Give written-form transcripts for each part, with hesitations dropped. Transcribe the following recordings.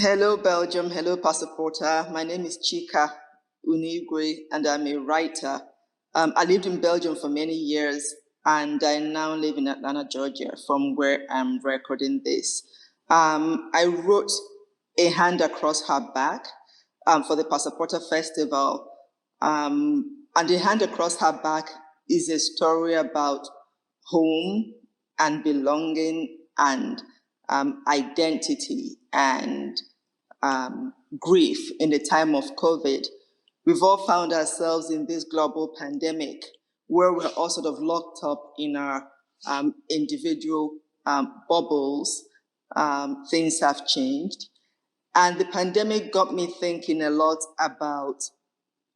Hello, Belgium. Hello, Passa Porta. My name is Chika Unigwe, and I'm a writer. I lived in Belgium for many years, and I now live in Atlanta, Georgia, from where I'm recording this. I wrote A Hand Across Her Back for the Passa Porta Festival. And A Hand Across Her Back is a story about home and belonging and identity and grief in the time of COVID. We've all found ourselves in this global pandemic where we're all sort of locked up in our individual bubbles. Things have changed. And the pandemic got me thinking a lot about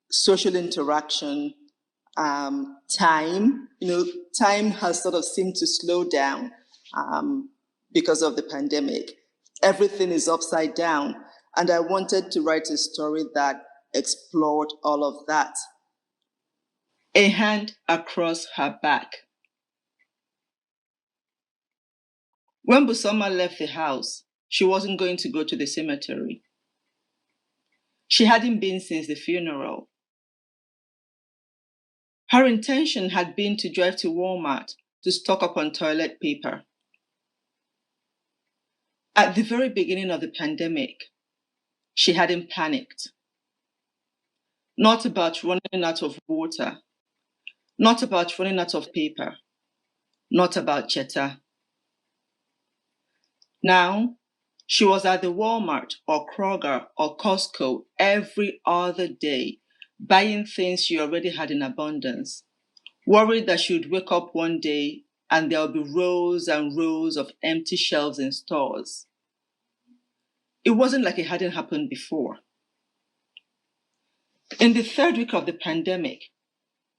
social interaction, time. Time has sort of seemed to slow down because of the pandemic. Everything is upside down. And I wanted to write a story that explored all of that. A Hand Across Her Back. When Busonma left the house, she wasn't going to go to the cemetery. She hadn't been since the funeral. Her intention had been to drive to Walmart to stock up on toilet paper. At the very beginning of the pandemic, she hadn't panicked. Not about running out of water, not about running out of paper, not about Cheta. Now, she was at the Walmart or Kroger or Costco every other day, buying things she already had in abundance, worried that she would wake up one day and there would be rows and rows of empty shelves in stores. It wasn't like it hadn't happened before. In the third week of the pandemic,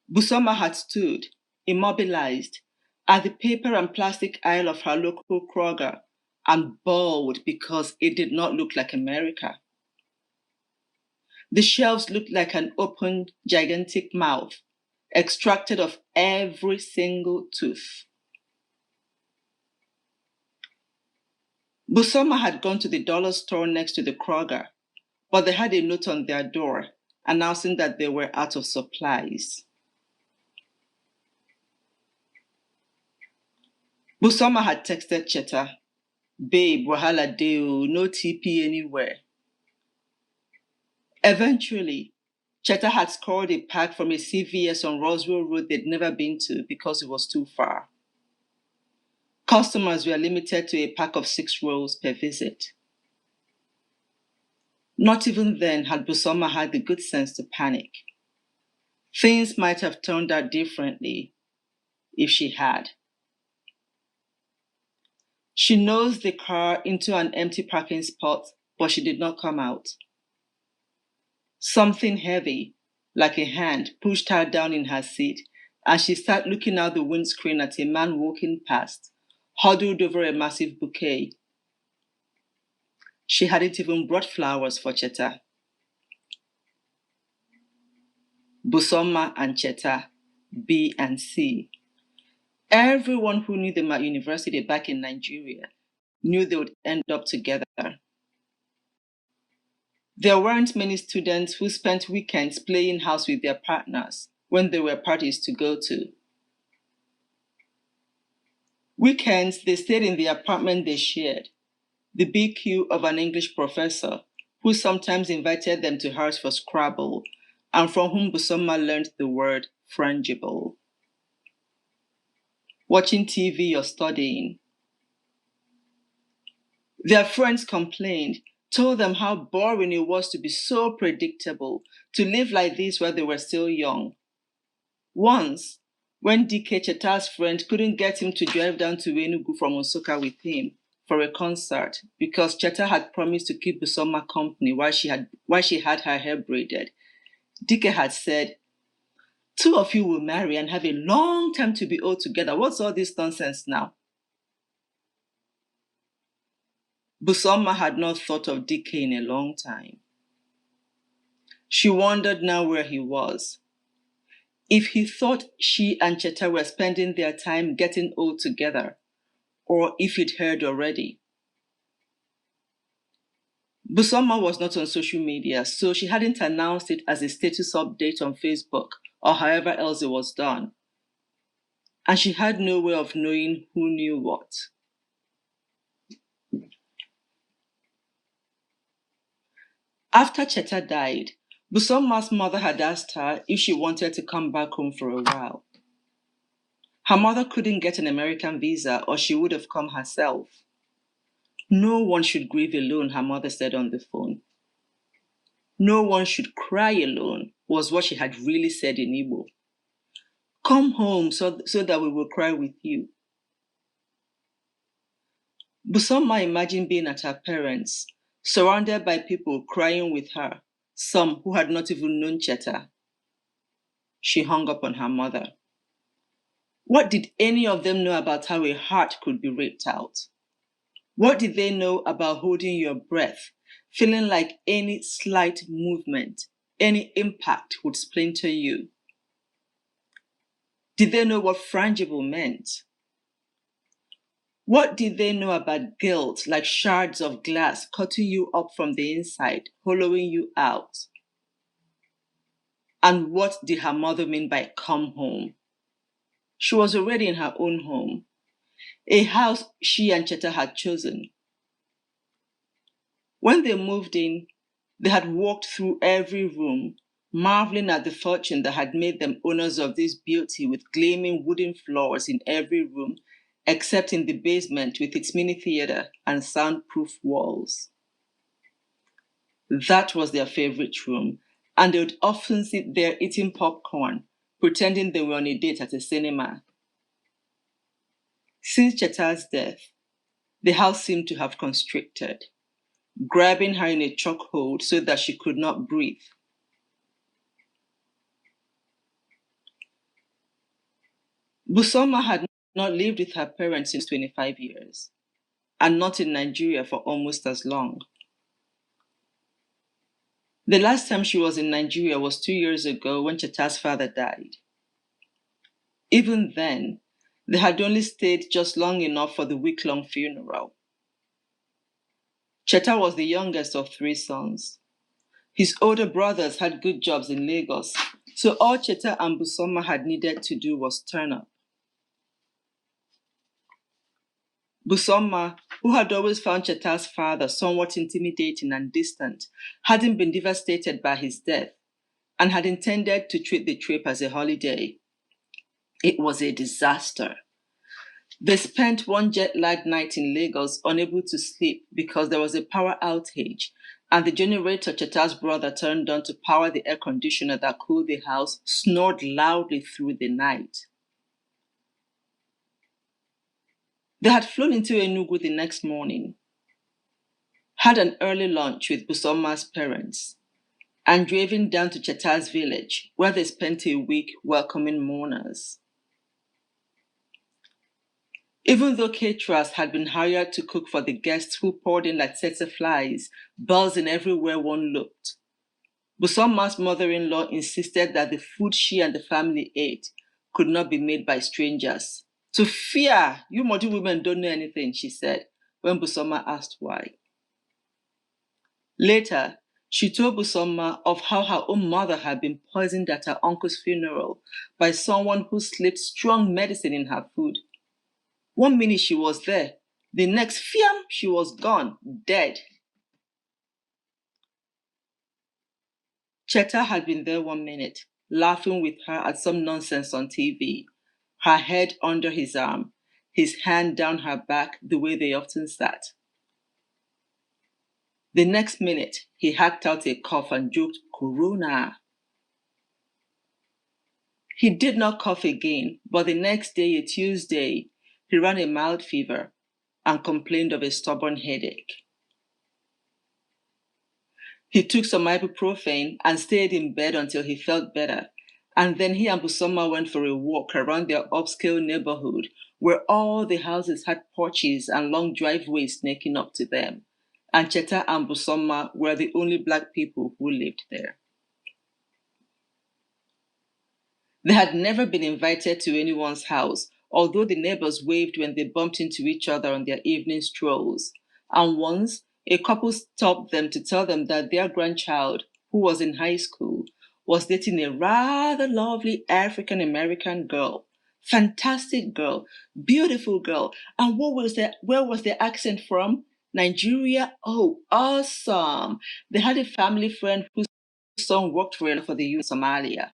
Busonma had stood, immobilized, at the paper and plastic aisle of her local Kroger and bawled because it did not look like America. The shelves looked like an open, gigantic mouth, extracted of every single tooth. Busonma had gone to the dollar store next to the Kroger, but they had a note on their door announcing that they were out of supplies. Busonma had texted Cheta, "Babe, wahala deo, no TP anywhere." Eventually, Cheta had scored a pack from a CVS on Roswell Road they'd never been to because it was too far. Customers were limited to a pack of 6 rolls per visit. Not even then had Busonma had the good sense to panic. Things might have turned out differently if she had. She nosed the car into an empty parking spot, but she did not come out. Something heavy, like a hand, pushed her down in her seat, and she sat looking out the windscreen at a man walking past, huddled over a massive bouquet. She hadn't even brought flowers for Cheta. Busonma and Cheta, B and C. Everyone who knew them at university back in Nigeria knew they would end up together. There weren't many students who spent weekends playing house with their partners when there were parties to go to. Weekends, they stayed in the apartment they shared, the BQ of an English professor who sometimes invited them to hers for Scrabble and from whom Busonma learned the word frangible. Watching TV or studying. Their friends complained, told them how boring it was to be so predictable, to live like this while they were still young. Once, when DK Cheta's friend couldn't get him to drive down to Enugu from Nsukka with him for a concert because Cheta had promised to keep Busonma company while she had her hair braided, DK had said, "2 of you will marry and have a long time to be all together. What's all this nonsense now?" Busonma had not thought of DK in a long time. She wondered now where he was. If he thought she and Cheta were spending their time getting old together, or if he'd heard already. Busonma was not on social media, so she hadn't announced it as a status update on Facebook or however else it was done. And she had no way of knowing who knew what. After Cheta died, Busonma's mother had asked her if she wanted to come back home for a while. Her mother couldn't get an American visa or she would have come herself. No one should grieve alone, her mother said on the phone. No one should cry alone was what she had really said in Igbo. Come home so that we will cry with you. Busonma imagined being at her parents', surrounded by people crying with her, some who had not even known Cheta. She hung up on her mother. What did any of them know about how a heart could be ripped out? What did they know about holding your breath, feeling like any slight movement, any impact would splinter you? Did they know what frangible meant? What did they know about guilt, like shards of glass cutting you up from the inside, hollowing you out? And what did her mother mean by come home? She was already in her own home, a house she and Cheta had chosen. When they moved in, they had walked through every room, marveling at the fortune that had made them owners of this beauty with gleaming wooden floors in every room, except in the basement with its mini theater and soundproof walls. That was their favorite room, and they would often sit there eating popcorn, pretending they were on a date at a cinema. Since Cheta's death, the house seemed to have constricted, grabbing her in a chokehold so that she could not breathe. Busonma had not lived with her parents since 25 years, and not in Nigeria for almost as long. The last time she was in Nigeria was 2 years ago when Cheta's father died. Even then, they had only stayed just long enough for the week-long funeral. Cheta was the youngest of 3 sons. His older brothers had good jobs in Lagos, so all Cheta and Busonma had needed to do was turn up. Busonma, who had always found Cheta's father somewhat intimidating and distant, hadn't been devastated by his death and had intended to treat the trip as a holiday. It was a disaster. They spent one jet-lagged night in Lagos unable to sleep because there was a power outage and the generator Cheta's brother turned on to power the air conditioner that cooled the house snored loudly through the night. They had flown into Enugu the next morning, had an early lunch with Busonma's parents, and driven down to Cheta's village, where they spent a week welcoming mourners. Even though caterers had been hired to cook for the guests who poured in like tsetse flies, buzzing everywhere one looked, Busonma's mother-in-law insisted that the food she and the family ate could not be made by strangers. To fear, you Modi women don't know anything, she said, when Busonma asked why. Later, she told Busonma of how her own mother had been poisoned at her uncle's funeral by someone who slipped strong medicine in her food. 1 minute she was there, the next, fiam, she was gone, dead. Cheta had been there 1 minute, laughing with her at some nonsense on TV, her head under his arm, his hand down her back the way they often sat. The next minute, he hacked out a cough and joked, "Corona." He did not cough again, but the next day, a Tuesday, he ran a mild fever and complained of a stubborn headache. He took some ibuprofen and stayed in bed until he felt better, and then he and Busonma went for a walk around their upscale neighborhood where all the houses had porches and long driveways snaking up to them, and Cheta and Busonma were the only Black people who lived there. They had never been invited to anyone's house, although the neighbors waved when they bumped into each other on their evening strolls, and once, a couple stopped them to tell them that their grandchild, who was in high school, was dating a rather lovely African American girl. Fantastic girl, beautiful girl. And where was their accent from? Nigeria? Oh, awesome. They had a family friend whose son worked for the UN in Somalia.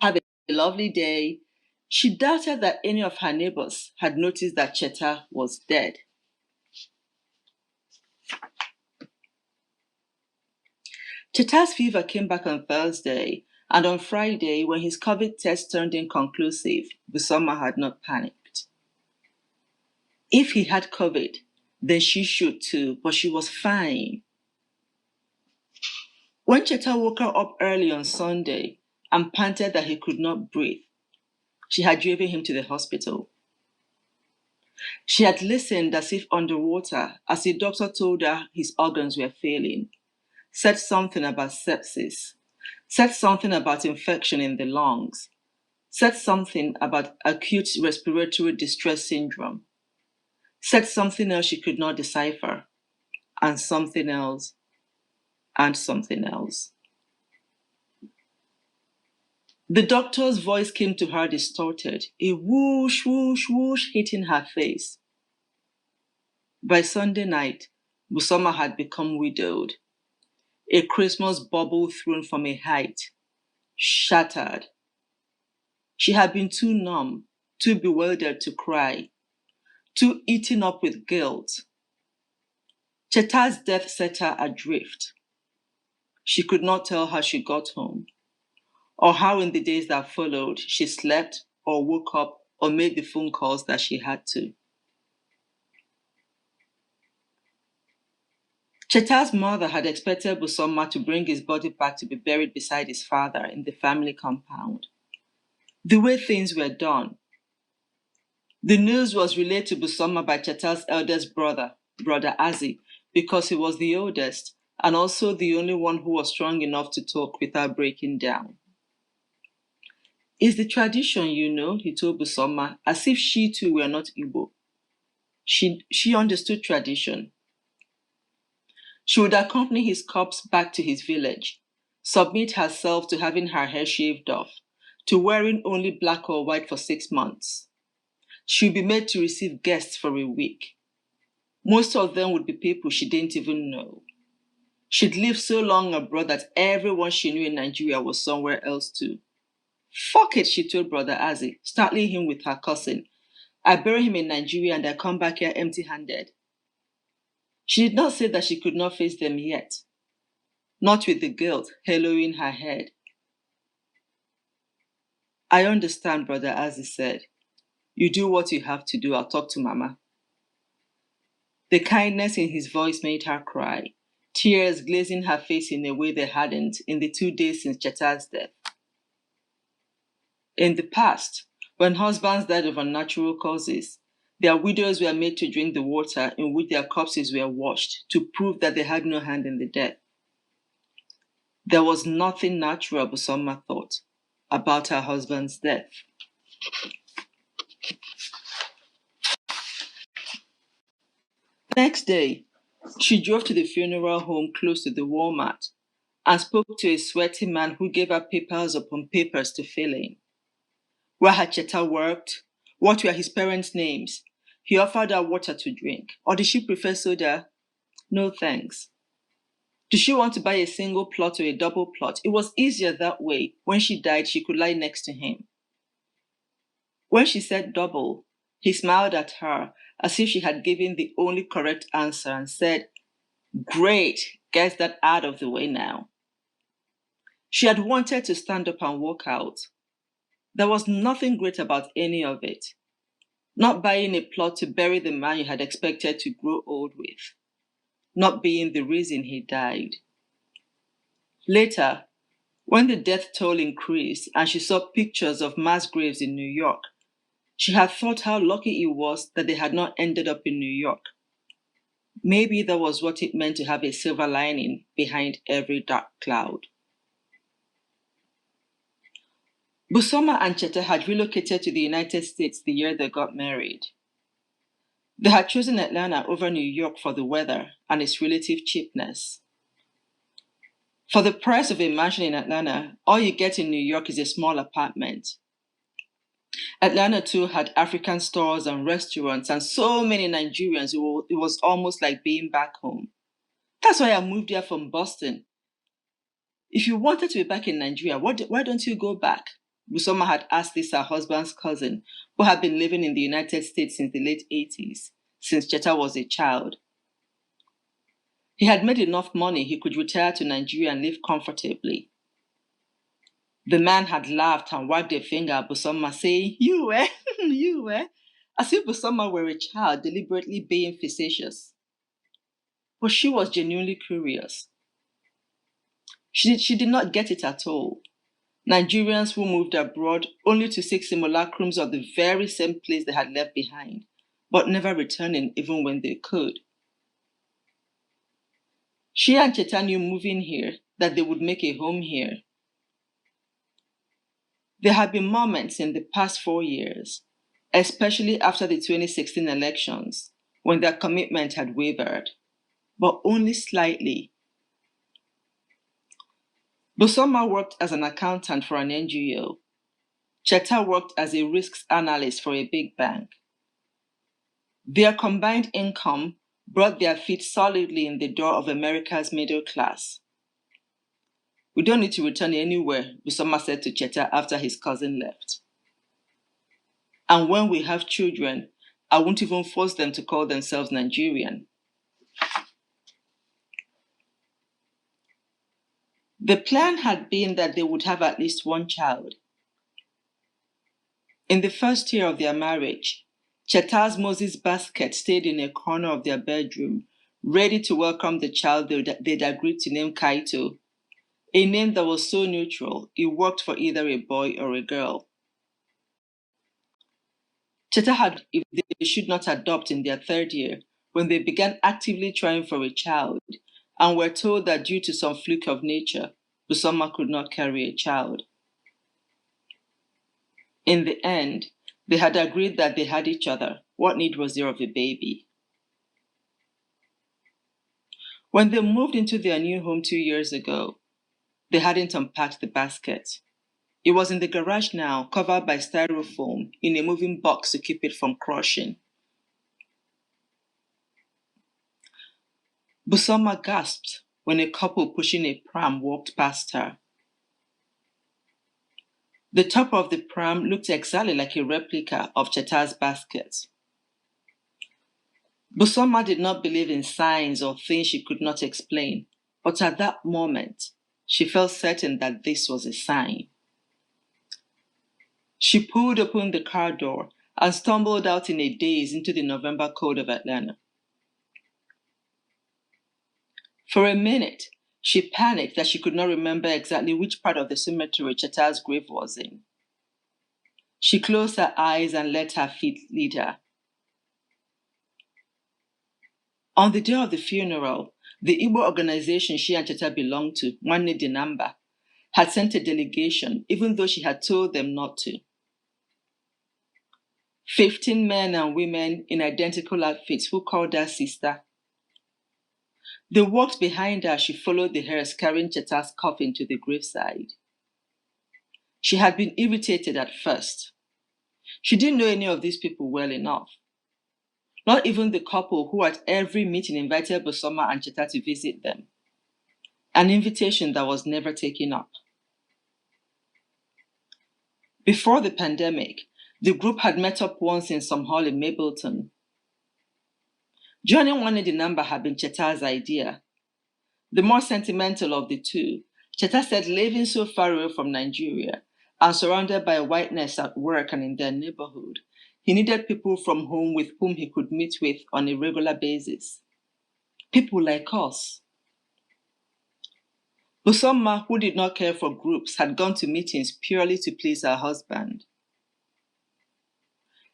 Had a lovely day. She doubted that any of her neighbors had noticed that Cheta was dead. Cheta's fever came back on Thursday, and on Friday, when his COVID test turned inconclusive, Busonma had not panicked. If he had COVID, then she should too, but she was fine. When Cheta woke her up early on Sunday and panted that he could not breathe, she had driven him to the hospital. She had listened as if underwater as the doctor told her his organs were failing, said something about sepsis, said something about infection in the lungs, said something about acute respiratory distress syndrome, said something else she could not decipher, and something else, and something else. The doctor's voice came to her distorted, a whoosh, whoosh, whoosh hitting her face. By Sunday night, Busonma had become widowed. A Christmas bubble thrown from a height, shattered. She had been too numb, too bewildered to cry, too eaten up with guilt. Cheta's death set her adrift. She could not tell how she got home, or how in the days that followed she slept or woke up or made the phone calls that she had to. Cheta's mother had expected Busonma to bring his body back to be buried beside his father in the family compound. The way things were done. The news was relayed to Busonma by Cheta's eldest brother, Brother Azi, because he was the oldest and also the only one who was strong enough to talk without breaking down. It's the tradition, you know, he told Busonma, as if she too were not Igbo. She understood tradition. She would accompany his corpse back to his village, submit herself to having her hair shaved off, to wearing only black or white for 6 months. She would be made to receive guests for a week. Most of them would be people she didn't even know. She'd lived so long abroad that everyone she knew in Nigeria was somewhere else too. Fuck it, she told Brother Azi, startling him with her cousin. I bury him in Nigeria and I come back here empty-handed. She did not say that she could not face them yet. Not with the guilt hallowing her head. I understand, Brother Azi said. You do what you have to do. I'll talk to Mama. The kindness in his voice made her cry, tears glazing her face in a way they hadn't in the 2 days since Cheta's death. In the past, when husbands died of unnatural causes, their widows were made to drink the water in which their corpses were washed to prove that they had no hand in the death. There was nothing natural, Busonma thought, about her husband's death. The next day, she drove to the funeral home close to the Walmart and spoke to a sweaty man who gave her papers upon papers to fill in. Where had Cheta worked? What were his parents' names? He offered her water to drink. Or did she prefer soda? No thanks. Did she want to buy a single plot or a double plot? It was easier that way. When she died, she could lie next to him. When she said double, he smiled at her as if she had given the only correct answer and said, Great, get that out of the way now. She had wanted to stand up and walk out. There was nothing great about any of it. Not buying a plot to bury the man you had expected to grow old with. Not being the reason he died. Later, when the death toll increased and she saw pictures of mass graves in New York, she had thought how lucky it was that they had not ended up in New York. Maybe that was what it meant to have a silver lining behind every dark cloud. Busonma and Cheta had relocated to the United States the year they got married. They had chosen Atlanta over New York for the weather and its relative cheapness. For the price of a mansion in Atlanta, all you get in New York is a small apartment. Atlanta too had African stores and restaurants and so many Nigerians, it was almost like being back home. That's why I moved here from Boston. If you wanted to be back in Nigeria, why don't you go back? Busonma had asked this her husband's cousin, who had been living in the United States since the late 80s, since Cheta was a child. He had made enough money he could retire to Nigeria and live comfortably. The man had laughed and wagged a finger at Busonma, saying, "You, eh? You, eh?" As if Busonma were a child deliberately being facetious. But she was genuinely curious. She did not get it at all. Nigerians who moved abroad only to seek simulacrums of the very same place they had left behind, but never returning even when they could. She and Cheta knew moving here that they would make a home here. There had been moments in the past 4 years, especially after the 2016 elections, when their commitment had wavered, but only slightly. Busonma worked as an accountant for an NGO. Cheta worked as a risks analyst for a big bank. Their combined income brought their feet solidly in the door of America's middle class. "We don't need to return anywhere," Busonma said to Cheta after his cousin left. "And when we have children, I won't even force them to call themselves Nigerian." The plan had been that they would have at least one child. In the first year of their marriage, Cheta's Moses basket stayed in a corner of their bedroom, ready to welcome the child they'd agreed to name Kaito, a name that was so neutral it worked for either a boy or a girl. Cheta had if they should not adopt in their third year when they began actively trying for a child and were told that due to some fluke of nature, Busonma could not carry a child. In the end, they had agreed that they had each other. What need was there of a baby? When they moved into their new home 2 years ago, they hadn't unpacked the basket. It was in the garage now, covered by styrofoam in a moving box to keep it from crushing. Busonma gasped when a couple pushing a pram walked past her. The top of the pram looked exactly like a replica of Cheta's basket. Busonma did not believe in signs or things she could not explain, but at that moment, she felt certain that this was a sign. She pulled open the car door and stumbled out in a daze into the November cold of Atlanta. For a minute, she panicked that she could not remember exactly which part of the cemetery Cheta's grave was in. She closed her eyes and let her feet lead her. On the day of the funeral, the Igbo organization she and Cheta belonged to, Nwanne Dinamba, had sent a delegation even though she had told them not to. 15 men and women in identical outfits who called her sister. They walked behind her as she followed the hearse carrying Cheta's coffin to the graveside. She had been irritated at first. She didn't know any of these people well enough. Not even the couple who at every meeting invited Busonma and Cheta to visit them. An invitation that was never taken up. Before the pandemic, the group had met up once in some hall in Mableton. Joining Nwanne Dinamba had been Cheta's idea. The more sentimental of the two, Cheta said living so far away from Nigeria and surrounded by whiteness at work and in their neighborhood, he needed people from home with whom he could meet with on a regular basis. People like us. Busonma, who did not care for groups, had gone to meetings purely to please her husband.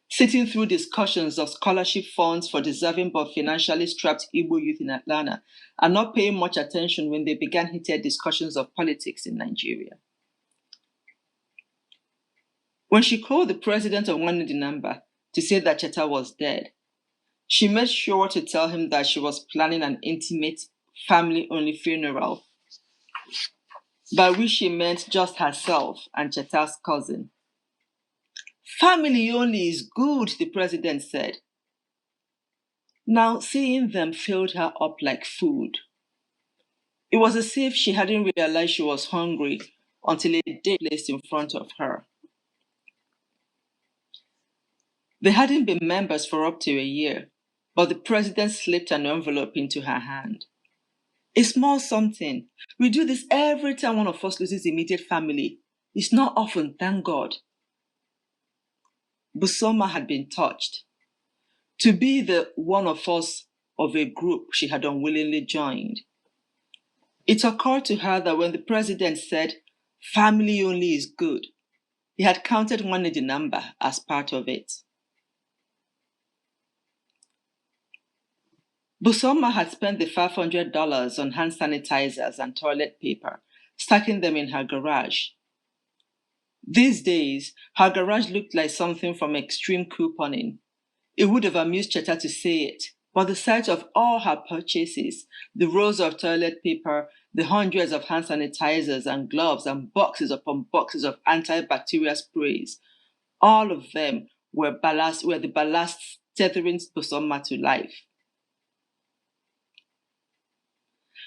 Sitting through discussions of scholarship funds for deserving but financially strapped Igbo youth in Atlanta and not paying much attention when they began heated discussions of politics in Nigeria. When she called the president of Nwanne Dinamba to say that Cheta was dead, She made sure to tell him that she was planning an intimate, family-only funeral, by which she meant just herself and Cheta's cousin. Family only is good, the president said. Now, seeing them filled her up like food. It was as if she hadn't realized she was hungry until a dish placed in front of her. They hadn't been members for up to a year, but the president slipped an envelope into her hand. A small something. We do this every time one of us loses immediate family. It's not often, thank God. Busonma had been touched. To be the one of us of a group she had unwillingly joined. It occurred to her that when the president said, family only is good, he had counted one in the number as part of it. Busonma had spent the $500 on hand sanitizers and toilet paper, stacking them in her garage. These days, her garage looked like something from extreme couponing. It would have amused Cheta to say it, but the sight of all her purchases, the rolls of toilet paper, the hundreds of hand sanitizers and gloves and boxes upon boxes of antibacterial sprays, all of them were the ballast tethering Busonma to life.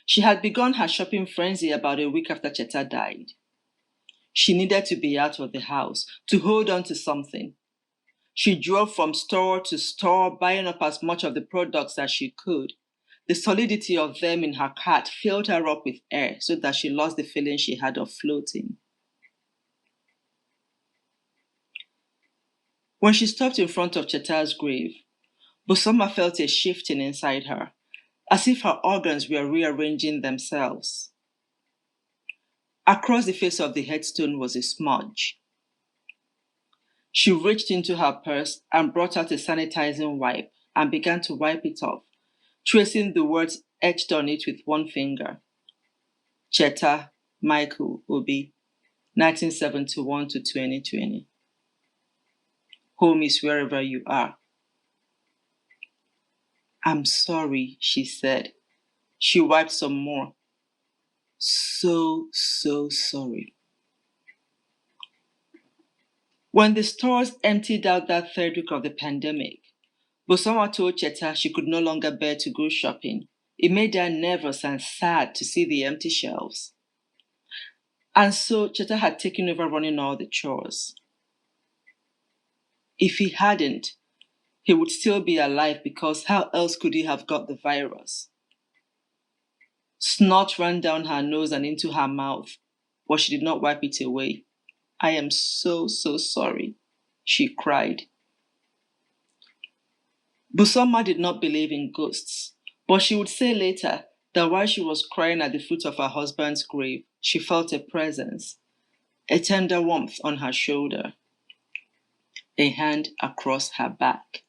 She had begun her shopping frenzy about a week after Cheta died. She needed to be out of the house, to hold on to something. She drove from store to store, buying up as much of the products as she could. The solidity of them in her cart filled her up with air so that she lost the feeling she had of floating. When she stopped in front of Cheta's grave, Busonma felt a shifting inside her, as if her organs were rearranging themselves. Across the face of the headstone was a smudge. She reached into her purse and brought out a sanitizing wipe and began to wipe it off, tracing the words etched on it with one finger. Cheta, Michael, Obi, 1971 to 2020. Home is wherever you are. I'm sorry, she said. She wiped some more. So sorry. When the stores emptied out that third week of the pandemic, Busonma told Cheta she could no longer bear to go shopping. It made her nervous and sad to see the empty shelves. And so Cheta had taken over running all the chores. If he hadn't, he would still be alive because how else could he have got the virus? Snot ran down her nose and into her mouth, but she did not wipe it away. I am so sorry, she cried. Busonma did not believe in ghosts, but she would say later that while she was crying at the foot of her husband's grave, she felt a presence, a tender warmth on her shoulder, a hand across her back.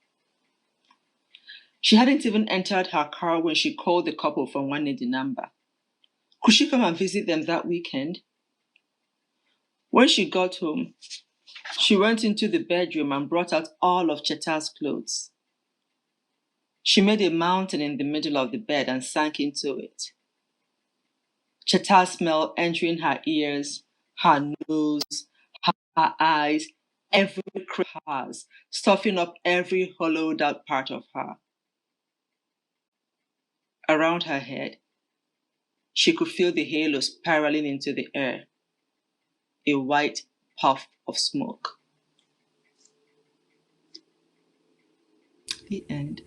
She hadn't even entered her car when she called the couple from one in the number. Could she come and visit them that weekend? When she got home, she went into the bedroom and brought out all of Cheta's clothes. She made a mountain in the middle of the bed and sank into it. Cheta's smell entering her ears, her nose, her eyes, every crevice, stuffing up every hollowed out part of her. Around her head, she could feel the halo spiraling into the air, a white puff of smoke. The end.